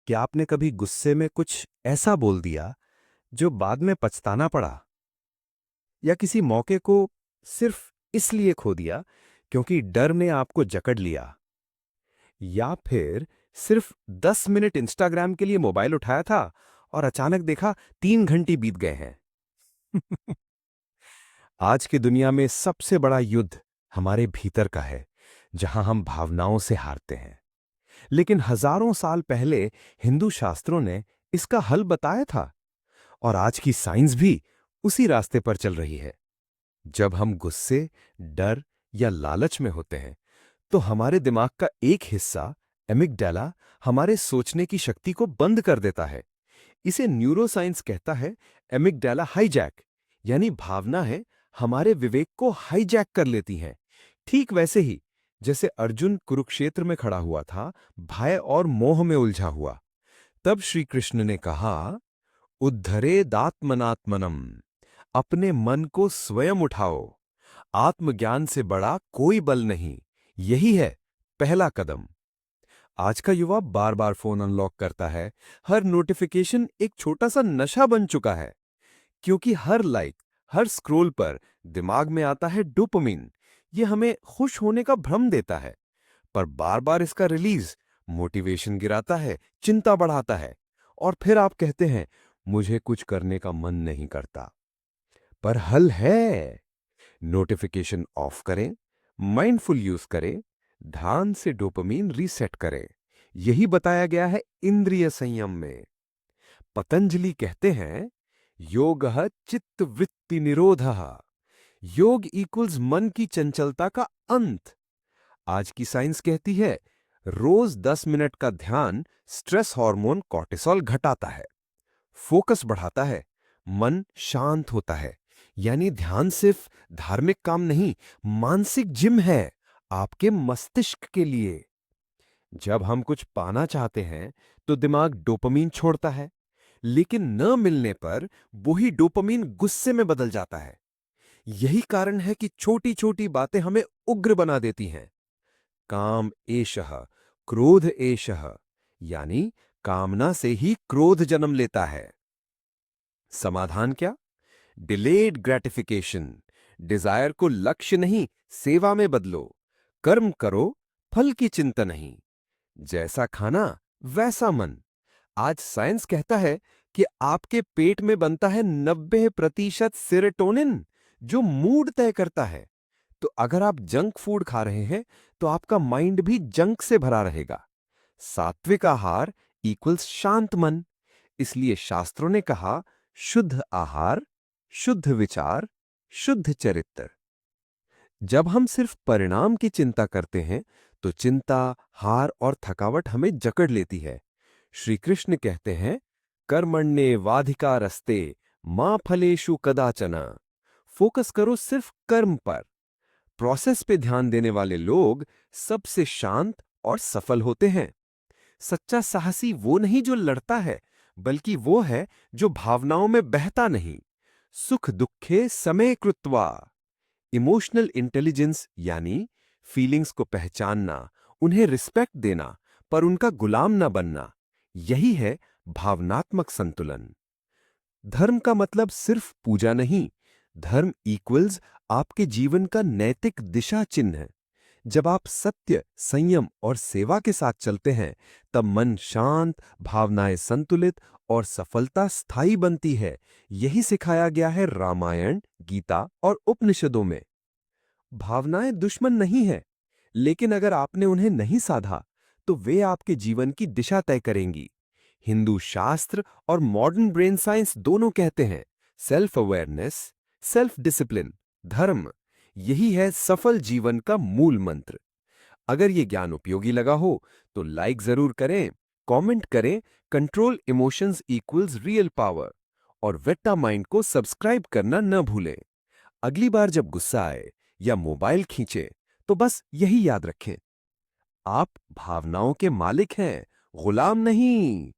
क्या आपने कभी गुस्से में कुछ ऐसा बोल दिया जो बाद में पछताना पड़ा? या किसी मौके को सिर्फ इसलिए खो दिया क्योंकि डर ने आपको जकड़ लिया? या फिर सिर्फ 10 मिनट इंस्टाग्राम के लिए मोबाइल उठाया था और अचानक देखा 3 घंटे बीत गए हैं? आज की दुनिया में सबसे बड़ा युद्ध हमारे भीतर का है, जहां हम भावनाओं से हारते हैं। लेकिन हजारों साल पहले हिंदू शास्त्रों ने इसका हल बताया था, और आज की साइंस भी उसी रास्ते पर चल रही है। जब हम गुस्से, डर या लालच में होते हैं, तो हमारे दिमाग का एक हिस्सा, एमिगडाला, हमारे सोचने की शक्ति को बंद कर देता है। इसे न्यूरोसाइंस कहता है एमिगडाला हाईजैक। यानी भावना है हमारे विवेक को हाईजैक कर लेती हैं। ठीक वैसे ही जैसे अर्जुन कुरुक्षेत्र में खड़ा हुआ था, भय और मोह में उलझा हुआ। तब श्री कृष्ण ने कहा, उद्धरेदात्मनात्मनम, अपने मन को स्वयं उठाओ। आत्मज्ञान से बड़ा कोई बल नहीं। यही है पहला कदम। आज का युवा बार बार फोन अनलॉक करता है। हर नोटिफिकेशन एक छोटा सा नशा बन चुका है, क्योंकि हर लाइक, हर स्क्रोल पर दिमाग में आता है डोपामिन। ये हमें खुश होने का भ्रम देता है, पर बार बार इसका रिलीज मोटिवेशन गिराता है, चिंता बढ़ाता है। और फिर आप कहते हैं, मुझे कुछ करने का मन नहीं करता। पर हल है। नोटिफिकेशन ऑफ करें, माइंडफुल यूज करें, ध्यान से डोपामीन रीसेट करें। यही बताया गया है इंद्रिय संयम में। पतंजलि कहते हैं, योगः चित्त वृत्ति निरोधः। योग इक्वल्स मन की चंचलता का अंत। आज की साइंस कहती है, रोज 10 मिनट का ध्यान स्ट्रेस हार्मोन कॉर्टिसोल घटाता है, फोकस बढ़ाता है, मन शांत होता है। यानी ध्यान सिर्फ धार्मिक काम नहीं, मानसिक जिम है आपके मस्तिष्क के लिए। जब हम कुछ पाना चाहते हैं तो दिमाग डोपामीन छोड़ता है, लेकिन न मिलने पर वही डोपामीन गुस्से में बदल जाता है। यही कारण है कि छोटी छोटी बातें हमें उग्र बना देती हैं। काम एषः, क्रोध एषः। यानी कामना से ही क्रोध जन्म लेता है। समाधान क्या? Delayed gratification. डिजायर को लक्ष्य नहीं, सेवा में बदलो। कर्म करो, फल की चिंता नहीं। जैसा खाना वैसा मन। आज साइंस कहता है कि आपके पेट में बनता है 90% सेरोटोनिन, जो मूड तय करता है। तो अगर आप जंक फूड खा रहे हैं, तो आपका माइंड भी जंक से भरा रहेगा। सात्विक आहार इक्वल्स शांत मन। इसलिए शास्त्रों ने कहा, शुद्ध आहार, शुद्ध विचार, शुद्ध चरित्र। जब हम सिर्फ परिणाम की चिंता करते हैं, तो चिंता, हार और थकावट हमें जकड़ लेती है। श्री कृष्ण कहते हैं, कर्मण्येवाधिकारस्ते मां फलेषु कदाचन। फोकस करो सिर्फ कर्म पर। प्रोसेस पे ध्यान देने वाले लोग सबसे शांत और सफल होते हैं। सच्चा साहसी वो नहीं जो लड़ता है, बल्कि वो है जो भावनाओं में बहता नहीं। सुख दुखे समय कृत्वा। इमोशनल इंटेलिजेंस यानी फीलिंग्स को पहचानना, उन्हें रिस्पेक्ट देना, पर उनका गुलाम ना बनना। यही है भावनात्मक संतुलन। धर्म का मतलब सिर्फ पूजा नहीं। धर्म इक्वल्स आपके जीवन का नैतिक दिशा चिन्ह है। जब आप सत्य, संयम और सेवा के साथ चलते हैं, तब मन शांत, भावनाएं संतुलित और सफलता स्थायी बनती है। यही सिखाया गया है रामायण, गीता और उपनिषदों में। भावनाएं दुश्मन नहीं है, लेकिन अगर आपने उन्हें नहीं साधा, तो वे आपके जीवन की दिशा तय करेंगी। हिंदू शास्त्र और मॉडर्न ब्रेन साइंस दोनों कहते हैं, सेल्फ अवेयरनेस, सेल्फ डिसिप्लिन, धर्म, यही है सफल जीवन का मूल मंत्र। अगर ये ज्ञान उपयोगी लगा हो, तो लाइक जरूर करें, कमेंट करें। Control emotions equals real power. और वेट्टा माइंड को सब्सक्राइब करना न भूलें। अगली बार जब गुस्सा आए या मोबाइल खींचे, तो बस यही याद रखें, आप भावनाओं के मालिक हैं, गुलाम नहीं।